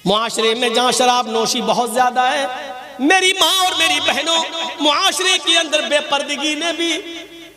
मुआशरे में जहाँ शराब नोशी बहुत ज्यादा है, मेरी माँ और मेरी बहनों, मुआशरे के अंदर बेपर्दगी ने भी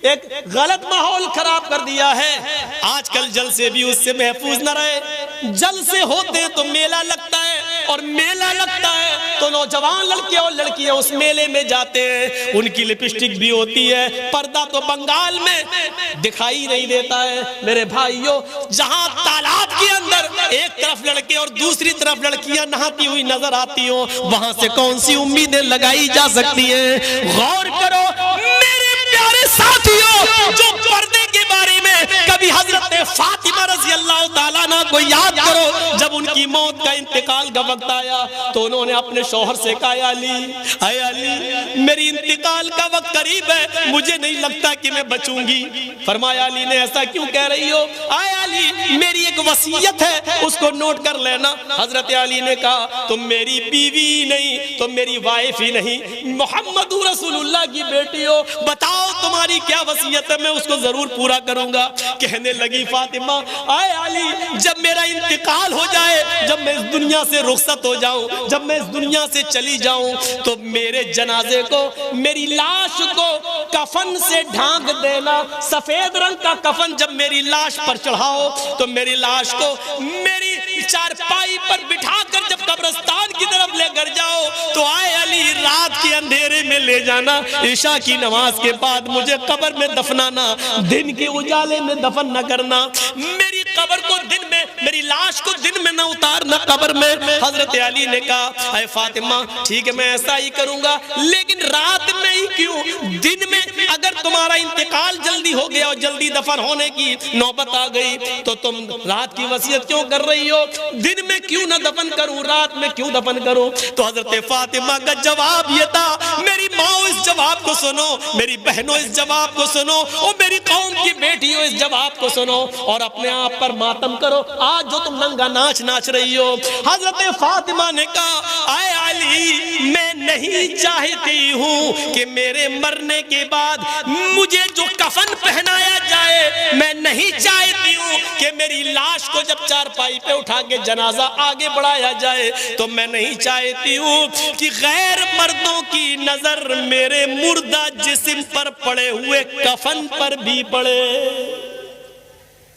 एक गलत माहौल खराब कर दिया है। आजकल जल से भी उससे महफूज न रहे। जल से होते तो मेला लगता है, और मेला लगता है तो नौजवान लड़के और लड़कियां उस मेले में जाते हैं, उनकी लिपस्टिक भी होती है, पर्दा तो बंगाल में दिखाई नहीं देता है। मेरे भाइयों, जहां तालाब के अंदर एक तरफ लड़के और दूसरी तरफ लड़कियां नहाती हुई नजर आती हो, वहां से कौन सी उम्मीदें लगाई जा सकती हैं? गौर करो मेरे प्यारे साथियों, जो पर्दे के बारे में कभी हजरत फातिमा रज़ी अल्लाह ताला अन्हा को याद करो, जब उनकी मौत का इंतकाल का वक्त आया तो उन्होंने अपने शौहर से कहा, अली मेरी इंतकाल का वक्त करीब है, मुझे नहीं लगता कि मैं बचूंगी। फरमाया अली ने, ऐसा क्यों कह रही हो? अली मेरी एक वसीयत है, उसको नोट कर लेना। हजरत अली ने कहा, तुम मेरी बीवी नहीं, तुम मेरी वाइफ ही नहीं, मोहम्मद रसूलुल्लाह की बेटी हो, बताओ तुम्हारी क्या वसीयत है, मैं उसको जरूर पूरा करूंगा। कहने लगी फातिमा, आए अली जब मेरा इंतकाल हो जाए, जब मैं इस दुनिया से रुखसत हो जाऊं, जब मैं इस दुनिया से चली जाऊं, तो मेरे जनाजे को, मेरी लाश को कफन से ढांक देना। सफेद रंग का कफन जब मेरी लाश पर चढ़ाओ तो मेरी लाश को मेरी चारपाई पर बिठाकर जब कब्रिस्तान की तरफ लेकर जाओ तो आए अली रात के अंधेरे में ले जाना, ईशा की नमाज के बाद मुझे कब्र में दफनाना, दिन के उजाले में दफन न करना। मेरी कब्र को दिन में, मेरी लाश को दिन में न उतारना कब्र में। हजरत अली ने कहा, अरे फातिमा ठीक है मैं ऐसा ही करूंगा, लेकिन रात में ही क्यों? दिन में अगर तुम्हारा इंतकाल जल्दी हो गया और जल्दी दफन होने की नौबत आ गई तो तुम रात की वसीयत क्यों कर रही हो? दिन में क्यों ना दफन करूं, रात में क्यों दफन करूं? तो हजरत फातिमा का जवाब ये था, मेरी माओ इस जवाब को सुनो, मेरी बहनों इस जवाब को सुनो, और मेरी कौम की बेटियों इस जवाब को सुनो, और अपने आप पर मातम करो। आज जो तुम नंगा नाच नाच रही हो, हजरत फातिमा ने कहा, आए अली मैं नहीं चाहती हूं कि मेरे मरने के बाद मुझे जो कफन पहनाया जाए, मैं नहीं चाहती हूं कि मेरी लाश को जब चारपाई पे उठा के जनाजा आगे बढ़ाया जाए, तो मैं नहीं चाहती हूं कि गैर मर्दों की नजर मेरे मुर्दा जिस्म पर पड़े हुए कफन पर भी पड़े।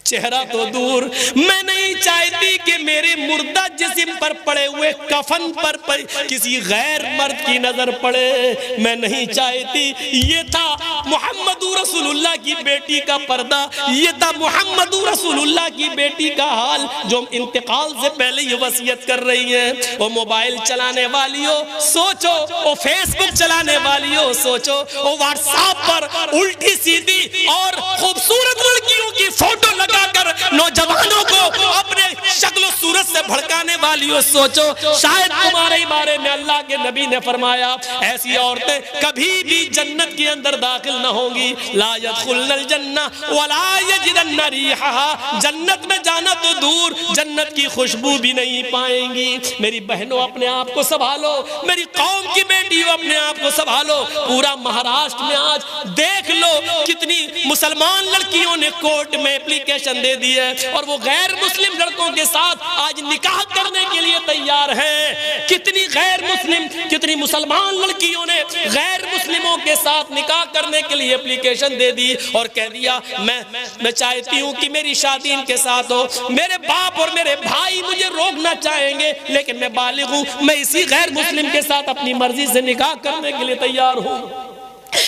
चेहरा तो दूर, मैं नहीं चाहती कि मेरे मुर्दा जिस्म पर पड़े हुए कफन पर किसी गैर मर्द की नजर पड़े, मैं नहीं चाहती। ये था मोहम्मद रसूलुल्लाह की बेटी का पर्दा, ये था मोहम्मद रसूलुल्लाह की बेटी का हाल, जो इंतकाल से पहले ये वसीयत कर रही है। वो मोबाइल चलाने वाली हो सोचो, वो फेसबुक चलाने वाली हो सोचो, वो व्हाट्सएप पर उल्टी सीधी और खूबसूरत लड़कियों की फोटो लगा कर नौजवानों को अपने शक्ल सूरत से भड़काने वाली हो सोचो, शायद तुम्हारे बारे में अल्लाह के नबी ने फरमाया, ऐसी औरतें कभी भी जन्नत के अंदर दाखिल न होंगी। ला यदखुलनल जन्नह वला यजिदन्न रिहा, जन्नत में जाना तो दूर, जन्नत की खुशबू भी नहीं पाएंगी। मेरी बहनों अपने आप को संभालो, मेरी कौम की बेटियों अपने आप को संभालो। पूरा महाराष्ट्र में आज देख लो कितनी मुसलमान लड़कियों ने कोर्ट में एप्लीकेशन दे दी है, और वो गैर मुस्लिम लड़कों के साथ आज निकाह करने के लिए तैयार है। कितनी गैर मुस्लिम, कितनी मुसलमान लड़कियों ने गैर मुस्लिमों के साथ निकाह करने के लिए एप्लीकेशन दे दी और कह दिया मैं चाहती हूँ कि मेरी शादी इनके साथ हो। मेरे बाप और मेरे भाई मुझे रोकना चाहेंगे, लेकिन मैं बालिग हूँ, मैं इसी गैर मुस्लिम के साथ अपनी मर्जी से निकाह करने के लिए तैयार हूँ।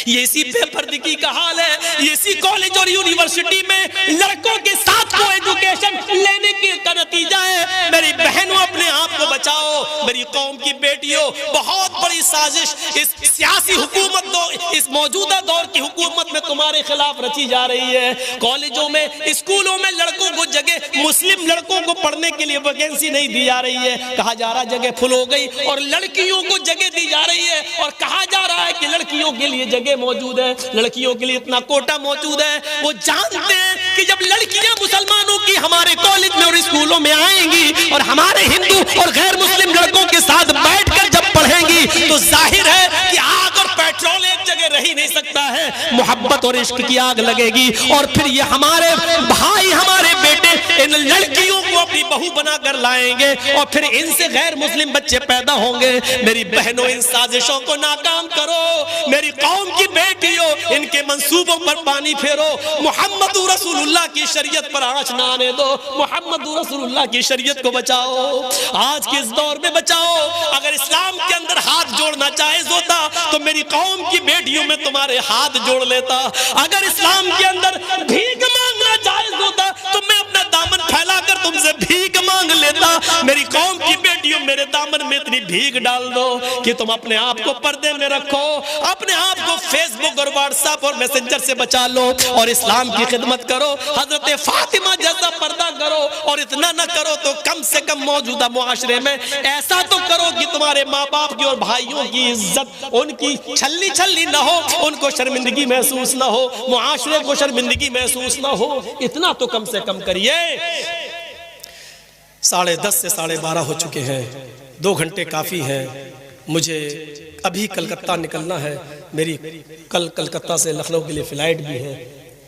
ये इसी बेपर्दगी का हाल है, ये इसी कॉलेज और यूनिवर्सिटी में लड़कों के साथ को एजुकेशन लेने का नतीजा है। मेरी बहनों अपने आप को बचाओ, मेरी कौम की बेटियों, बहुत बड़ी साजिश इस सियासी हुकूमत दो, इस मौजूदा दौर की हुकूमत में तुम्हारे खिलाफ रची जा रही है। कॉलेजों में, स्कूलों में लड़कों को जगह, मुस्लिम लड़कों को पढ़ने के लिए वैकेंसी नहीं दी जा रही है, कहा जा रहा जगह फुल हो गई, और लड़कियों को जगह दी जा रही है और कहा जा रहा है कि लड़कियों के लिए जगह मौजूद है, लड़कियों के लिए इतना कोटा मौजूद है। वो जानते हैं कि जब लड़कियां मुसलमानों की हमारे कॉलेज में और स्कूलों में आएंगी और हमारे हिंदू और गैर मुस्लिम लड़कों के साथ बैठकर जब पढ़ेंगी, तो जाहिर है कि आग और पेट्रोल एक जगह रह ही नहीं सकता है, मोहब्बत और इश्क की आग लगेगी, और फिर ये हमारे भाई, हमारे बेटे इन लड़कियों को अपनी बहू बनाकर लाएंगे और फिर इनसे गैर मुस्लिम बच्चे पैदा होंगे। मेरी बहनों, इन साजिशों को नाकाम करो। मेरी कौम की बेटियों, इनके मंसूबों पर पानी फेरो। मोहम्मद रसूलुल्लाह की शरीयत पर आंच ना आने दो। मोहम्मद रसूलुल्लाह की शरीयत को बचाओ, आज के इस दौर में बचाओ। अगर इस्लाम के अंदर हाथ जोड़ना जायज होता तो मेरी कौम की बेटियों में तुम्हारे हाथ जोड़ लेता। अगर इस्लाम के अंदर भीख मांगना जायज होता तो मैं अपना दामन फैलाकर तुमसे भीख मांग लेता। मेरी कौम की बेटियों, मेरे दामन में इतनी भीख डाल दो कि तुम अपने आप को पर्दे में रखो, अपने आप को फेसबुक और व्हाट्सएप और मैसेंजर से बचा लो और इस्लाम की खिदमत करो। हजरत फातिमा जैसा पर्दा करो, और इतना न करो तो कम से कम मौजूदा मुआशरे में ऐसा तो करो कि तुम्हारे माँ बाप की और भाइयों की इज्जत, उनकी छल्ली छल्ली ना हो, उनको शर्मिंदगी महसूस ना हो, मुआशरे को शर्मिंदगी महसूस ना हो। इतना तो कम से कम करिए। 10:30 से 12:30 हो चुके हैं, 2 घंटे काफ़ी है। मुझे अभी कलकत्ता निकलना है। मेरी कल कलकत्ता से लखनऊ के लिए फ़्लाइट भी है,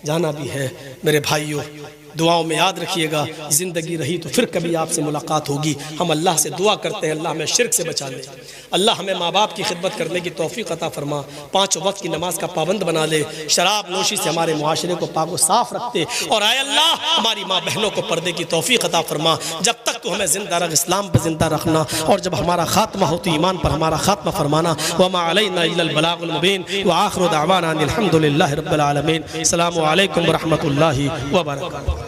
जाना भी है। मेरे भाइयों, दुआओं में याद रखिएगा, ज़िंदगी रही तो फिर कभी आपसे मुलाकात होगी। हम अल्लाह से दुआ करते हैं, अल्लाह हमें शिर्क से बचा ले। अल्लाह हमें माँ बाप की खिदमत करने की तौफीक अता फरमा, 5 वक्त की नमाज का पाबंद बना ले, शराब नोशी से हमारे मुआशरे को पाक व साफ रखते, और आए अल्लाह हमारी माँ बहनों को पर्दे की तौफीक अता फरमा। जब तक तो हमें जिंदा रख, इस्लाम पर जिंदा रखना, और जब हमारा खात्मा हो तो ईमान पर हमारा खात्मा फरमाना। वमा अलैना इल्लल बलागुल मुबीन व आखिरु दअवाना अनिल हम्दुलिल्लाहि रब्बिल आलमीन। अस्सलामु अलैकुम व रहमतुल्लाहि व बरकातुहू।